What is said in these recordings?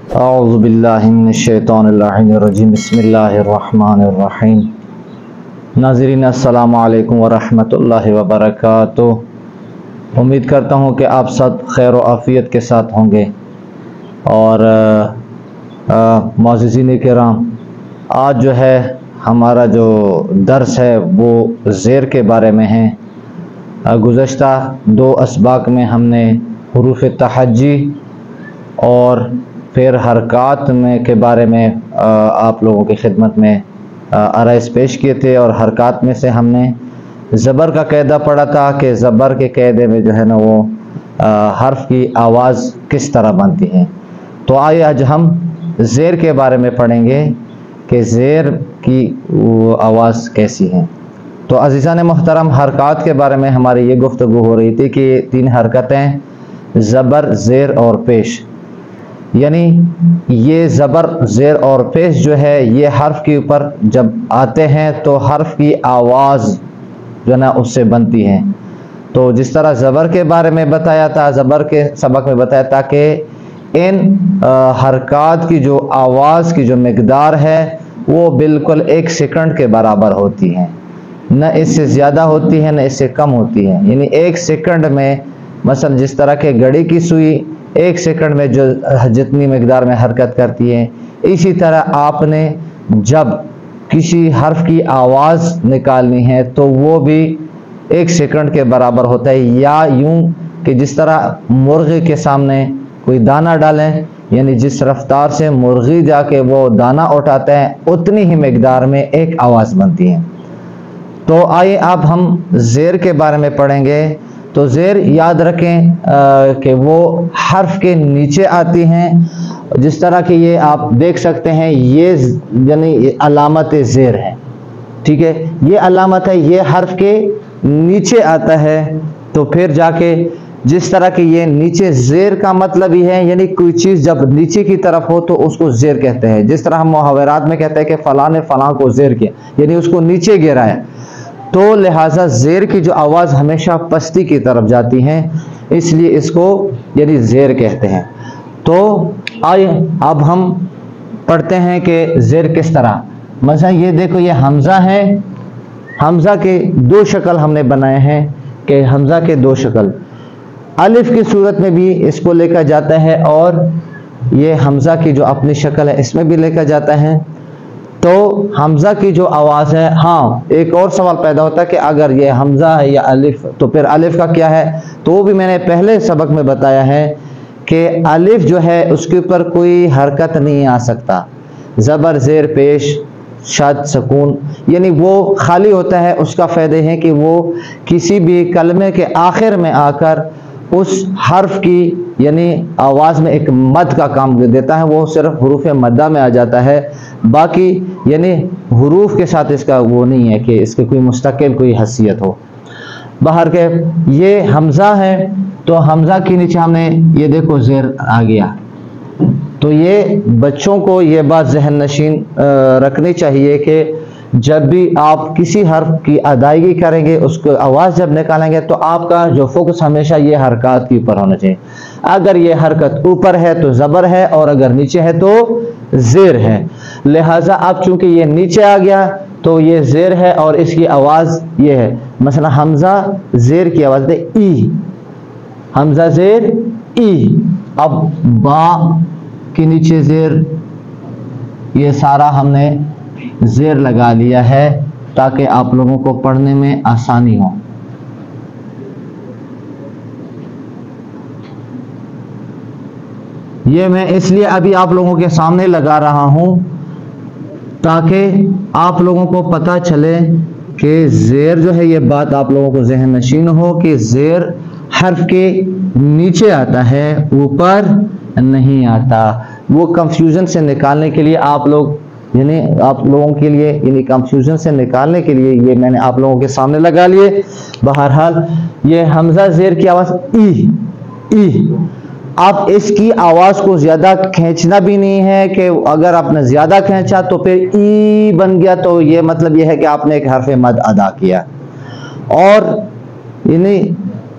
اعوذ باللہ من الشیطان الرجیم بسم اللہ الرحمن الرحیم۔ ناظرین السلام علیکم ورحمۃ اللہ وبرکاتہ۔ امید کرتا ہوں کہ آپ سب خیر و عافیت کے ساتھ ہوں گے۔ اور معززین کرام، آج جو ہے ہمارا جو درس ہے وہ زیر کے بارے میں ہے۔ گزشتہ دو اسباق میں ہم نے حروف تہجی اور پھر حرکات میں کے بارے میں آپ لوگوں کی خدمت میں عرائض پیش کیے تھے، اور حرکات میں سے ہم نے زبر کا قاعدہ پڑھا تھا کہ زبر کے قاعدے میں جو ہے نا وہ حرف کی آواز کس طرح بنتی ہے۔ تو آئیے آج ہم زیر کے بارے میں پڑھیں گے کہ زیر کی آواز کیسی ہے۔ تو عزیزان محترم، حرکات کے بارے میں ہماری یہ گفتگو ہو رہی تھی کہ تین حرکتیں زبر، زیر اور پیش، یعنی یہ زبر، زیر اور پیش جو ہے یہ حرف کے اوپر جب آتے ہیں تو حرف کی آواز جو نا اس سے بنتی ہے۔ تو جس طرح زبر کے بارے میں بتایا تھا، زبر کے سبق میں بتایا تھا کہ ان حرکات کی جو آواز کی جو مقدار ہے وہ بالکل 1 سیکنڈ کے برابر ہوتی ہے، نہ اس سے زیادہ ہوتی ہے نہ اس سے کم ہوتی ہے۔ یعنی 1 سیکنڈ میں مثلا جس طرح کہ گھڑی کی سوئی 1 سیکنڈ میں جو جتنی مقدار میں حرکت کرتی ہے، اسی طرح آپ نے جب کسی حرف کی آواز نکالنی ہے تو وہ بھی 1 سیکنڈ کے برابر ہوتا ہے۔ یا یوں کہ جس طرح مرغی کے سامنے کوئی دانہ ڈالیں، یعنی جس رفتار سے مرغی جا کے وہ دانہ اٹھاتا ہے اتنی ہی مقدار میں ایک آواز بنتی ہے۔ تو آئیے اب ہم زیر کے بارے میں پڑھیں گے۔ تو زیر یاد رکھیں کہ وہ حرف کے نیچے آتی ہیں، جس طرح کہ یہ آپ دیکھ سکتے ہیں، یہ یعنی علامت زیر ہے، ٹھیک ہے، یہ علامت ہے، یہ حرف کے نیچے آتا ہے۔ تو پھر جا کے جس طرح کہ یہ نیچے، زیر کا مطلب ہی ہے یعنی کوئی چیز جب نیچے کی طرف ہو تو اس کو زیر کہتے ہیں۔ جس طرح ہم محاورات میں کہتے ہیں کہ فلاں نے فلاں کو زیر کیا، یعنی اس کو نیچے گرا ہے۔ تو لہٰذا زیر کی جو آواز ہمیشہ پستی کی طرف جاتی ہے، اس لیے اس کو یعنی زیر کہتے ہیں۔ تو آئیے اب ہم پڑھتے ہیں کہ زیر کس طرح۔ مثلا یہ دیکھو، یہ حمزہ ہے، حمزہ کے 2 شکل ہم نے بنائے ہیں کہ حمزہ کے 2 شکل، الف کی صورت میں بھی اس کو لے کر جاتا ہے اور یہ حمزہ کی جو اپنی شکل ہے اس میں بھی لے کر جاتا ہے۔ تو حمزہ کی جو آواز ہے، ہاں ایک اور سوال پیدا ہوتا ہے کہ اگر یہ حمزہ ہے یا الف تو پھر الف کا کیا ہے؟ تو وہ بھی میں نے پہلے سبق میں بتایا ہے کہ الف جو ہے اس کے اوپر کوئی حرکت نہیں آ سکتا، زبر، زیر، پیش، شد، سکون، یعنی وہ خالی ہوتا ہے۔ اس کا فائدہ ہے کہ وہ کسی بھی کلمے کے آخر میں آ کر اس حرف کی یعنی آواز میں ایک مد کا کام دیتا ہے، وہ صرف حروف مدہ میں آ جاتا ہے، باقی یعنی حروف کے ساتھ اس کا وہ نہیں ہے کہ اس کے کوئی مستقل کوئی حیثیت ہو۔ باہر کے یہ حمزہ ہے، تو حمزہ کے نیچے ہم نے یہ دیکھو زیر آ گیا۔ تو یہ بچوں کو یہ بات ذہن نشین رکھنی چاہیے کہ جب بھی آپ کسی حرف کی ادائیگی کریں گے، اس کو آواز جب نکالیں گے تو آپ کا جو فوکس ہمیشہ یہ حرکات کے اوپر ہونا چاہیے۔ اگر یہ حرکت اوپر ہے تو زبر ہے، اور اگر نیچے ہے تو زیر ہے۔ لہٰذا اب چونکہ یہ نیچے آ گیا تو یہ زیر ہے اور اس کی آواز یہ ہے۔ مثلا حمزہ زیر کی آواز دے ای، حمزہ زیر ای۔ اب با کے نیچے زیر، یہ سارا ہم نے زیر لگا لیا ہے تاکہ آپ لوگوں کو پڑھنے میں آسانی ہو۔ یہ میں اس لیے ابھی آپ لوگوں کے سامنے لگا رہا ہوں تاکہ آپ لوگوں کو پتہ چلے کہ زیر جو ہے، یہ بات آپ لوگوں کو ذہن نشین ہو کہ زیر حرف کے نیچے آتا ہے، اوپر نہیں آتا۔ وہ کنفیوژن سے نکالنے کے لیے آپ لوگوں کے لیے یعنی کنفیوژن سے نکالنے کے لیے یہ میں نے آپ لوگوں کے سامنے لگا لیے۔ بہرحال یہ حمزہ زیر کی آواز ای، ای۔ آپ اس کی آواز کو زیادہ کھینچنا بھی نہیں ہے کہ اگر آپ نے زیادہ کھینچا تو پھر ای بن گیا تو یہ مطلب یہ ہے کہ آپ نے ایک حرف مد ادا کیا۔ اور یعنی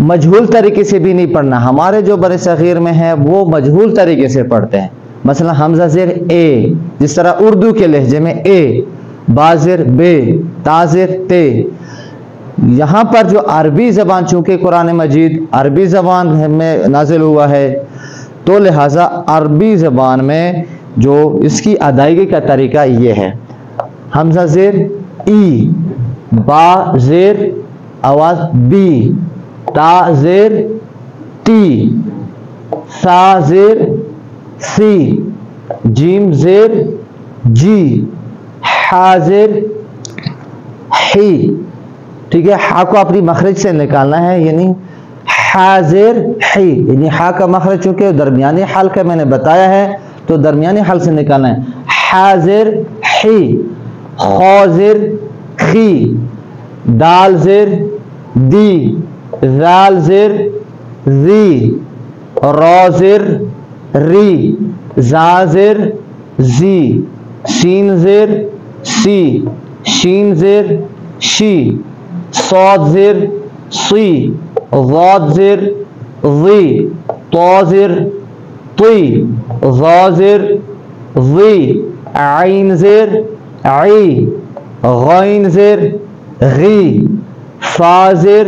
مجہول طریقے سے بھی نہیں پڑھنا۔ ہمارے جو بر صغیر میں ہیں وہ مجہول طریقے سے پڑھتے ہیں، مثلا حمزہ زیر اے، جس طرح اردو کے لہجے میں اے، با زیر بے، تا زیر تے. یہاں پر جو عربی زبان، چونکہ قرآن مجید عربی زبان میں نازل ہوا ہے، تو لہٰذا عربی زبان میں جو اس کی ادائیگی کا طریقہ یہ ہے: حمزہ زیر ای، با زیر آواز بی، تا زیر تی، سا زیر سی، جیم زیر جی، حا زیر حی. ٹھیک ہے، حا کو اپنی مخرج سے نکالنا ہے، یعنی حا زیر حی، یعنی حا کا مخرج چونکہ درمیانی حلق کا میں نے بتایا ہے تو درمیانی حلق سے نکالنا ہے. حا زیر حی، خا زیر خی، دال زیر دی، زال زیر زی، را زیر ری، زا زیر زی، سین زیر سی، شین زیر شی، صاد زیر صی، ضاد زیر ضی، طا زیر طی، ظا زیر ضی، عین زیر عی، غین زیر غی، فا زیر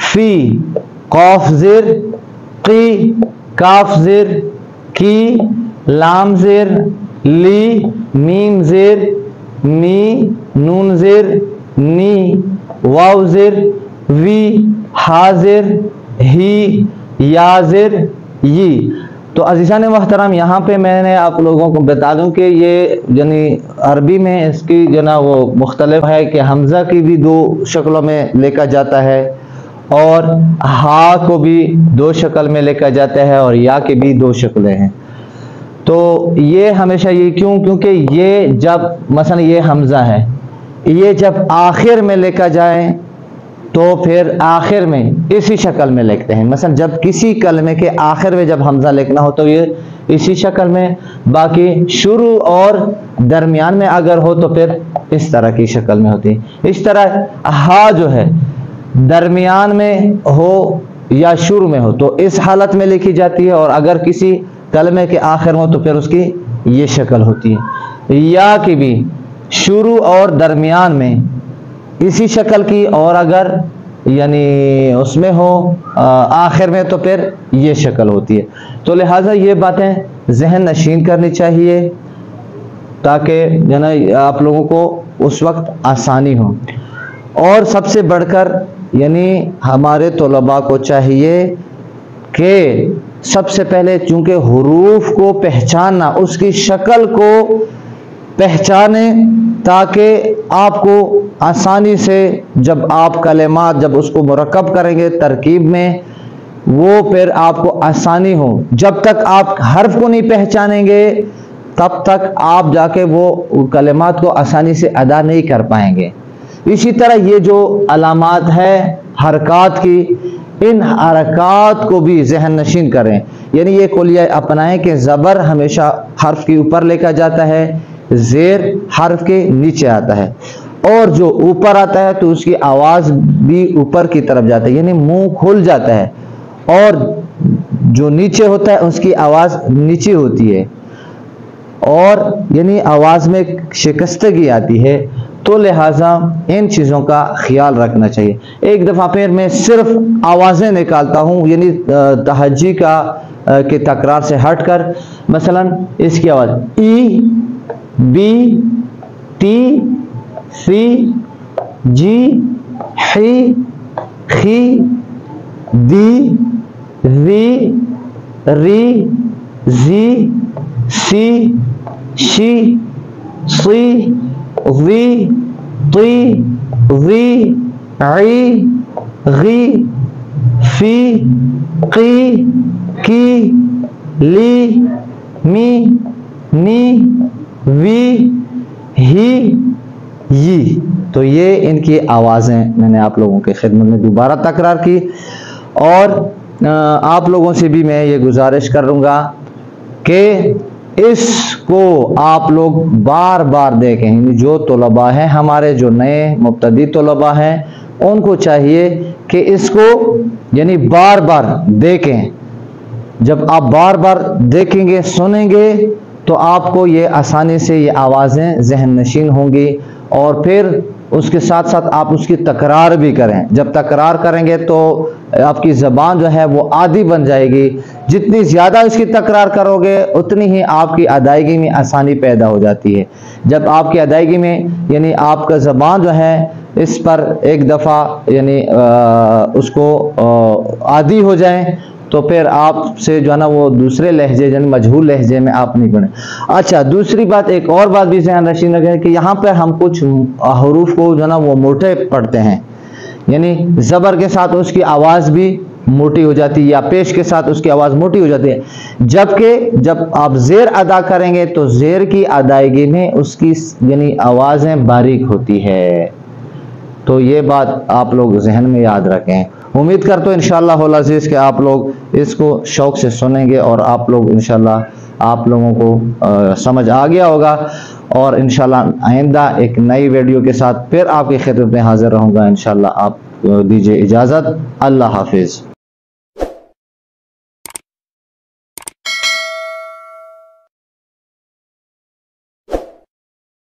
فی، قاف زیر قی، کاف زیر کی، لام زیر لی، میم زیر می، نون زیر نی، واو زیر وی، ہا زیر ہی، یا زیر یی. تو عزیزان محترم، یہاں پہ میں نے آپ لوگوں کو بتا دوں کہ یہ یعنی عربی میں اس کی جو نا وہ مختلف ہے کہ حمزہ کی بھی دو شکلوں میں لکھا جاتا ہے، اور ہا کو بھی دو شکل میں لکھا جاتا ہے، اور یا کی بھی دو شکلیں ہیں. تو یہ ہمیشہ یہ کیونکہ یہ جب مثلا یہ حمزہ ہے، یہ جب آخر میں لکھا جائے تو پھر آخر میں اسی شکل میں لکھتے ہیں. مثلا جب کسی کلمے کے آخر میں جب حمزہ لکھنا ہو تو یہ اسی شکل میں، باقی شروع اور درمیان میں اگر ہو تو پھر اس طرح کی شکل میں ہوتی ہے. اس طرح ہا جو ہے درمیان میں ہو یا شروع میں ہو تو اس حالت میں لکھی جاتی ہے، اور اگر کسی کلمے کے آخر میں ہو تو پھر اس کی یہ شکل ہوتی ہے. یا کی بھی شروع اور درمیان میں اسی شکل کی، اور اگر یعنی اس میں ہو آخر میں تو پھر یہ شکل ہوتی ہے. تو لہٰذا یہ باتیں ذہن نشین کرنی چاہیے تاکہ جو نا آپ لوگوں کو اس وقت آسانی ہو. اور سب سے بڑھ کر یعنی ہمارے طلباء کو چاہیے کہ سب سے پہلے چونکہ حروف کو پہچاننا، اس کی شکل کو پہچانیں تاکہ آپ کو آسانی سے جب آپ کلمات جب اس کو مرکب کریں گے ترکیب میں، وہ پھر آپ کو آسانی ہو. جب تک آپ حرف کو نہیں پہچانیں گے تب تک آپ جا کے وہ کلمات کو آسانی سے ادا نہیں کر پائیں گے. اسی طرح یہ جو علامات ہے حرکات کی، ان حرکات کو بھی ذہن نشین کریں، یعنی یہ کلیہ اپنائیں کہ زبر ہمیشہ حرف کے اوپر لکھا جاتا ہے، زیر حرف کے نیچے آتا ہے، اور جو اوپر آتا ہے تو اس کی آواز بھی اوپر کی طرف جاتا ہے، یعنی منہ کھل جاتا ہے، اور جو نیچے ہوتا ہے اس کی آواز نیچے ہوتی ہے، اور یعنی آواز میں شکستگی آتی ہے. تو لہٰذا ان چیزوں کا خیال رکھنا چاہیے. ایک دفعہ پھر میں صرف آوازیں نکالتا ہوں، یعنی تہجی کا کے تکرار سے ہٹ کر. مثلا اس کی آواز ای، بی، ٹی، سی، جی، حی، خی، دی، ذی، ری، زی، سی، شی، صی، ضی، طی، ذی، عی، غی، فی، قی، کی، لی، می، نی، وی، ہی، یی. تو یہ ان کی آوازیں میں نے آپ لوگوں کے خدمت میں دوبارہ تکرار کی، اور آپ لوگوں سے بھی میں یہ گزارش کروں گا کہ اس کو آپ لوگ بار بار دیکھیں. جو طلباء ہیں ہمارے، جو نئے مبتدی طلباء ہیں، ان کو چاہیے کہ اس کو یعنی بار بار دیکھیں جب آپ بار بار دیکھیں گے سنیں گے تو آپ کو یہ آسانی سے یہ آوازیں ذہن نشین ہوں گی، اور پھر اس کے ساتھ ساتھ آپ اس کی تکرار بھی کریں۔ جب تکرار کریں گے تو آپ کی زبان جو ہے وہ عادی بن جائے گی۔ جتنی زیادہ اس کی تکرار کرو گے اتنی ہی آپ کی ادائیگی میں آسانی پیدا ہو جاتی ہے۔ جب آپ کی ادائیگی میں یعنی آپ کا زبان جو ہے اس پر ایک دفعہ یعنی اس کو عادی ہو جائیں تو پھر آپ سے جو ہے نا وہ دوسرے لہجے یعنی مجہول لہجے میں آپ نہیں پڑھیں۔ اچھا، دوسری بات، ایک اور بات بھی ذہن نشین رکھیں کہ یہاں پہ ہم کچھ حروف کو جو ہے نا وہ موٹے پڑھتے ہیں، یعنی زبر کے ساتھ اس کی آواز بھی موٹی ہو جاتی ہے، یا پیش کے ساتھ اس کی آواز موٹی ہو جاتی ہے، جبکہ جب آپ زیر ادا کریں گے تو زیر کی ادائیگی میں اس کی یعنی آوازیں باریک ہوتی ہے۔ تو یہ بات آپ لوگ ذہن میں یاد رکھیں۔ امید کرتا ہوں انشاءاللہ العزیز کہ آپ لوگ اس کو شوق سے سنیں گے اور آپ لوگ انشاءاللہ آپ لوگوں کو سمجھ آ گیا ہوگا، اور انشاءاللہ آئندہ ایک نئی ویڈیو کے ساتھ پھر آپ کی خدمت میں حاضر رہوں گا۔ انشاءاللہ آپ دیجیے اجازت۔ اللہ حافظ۔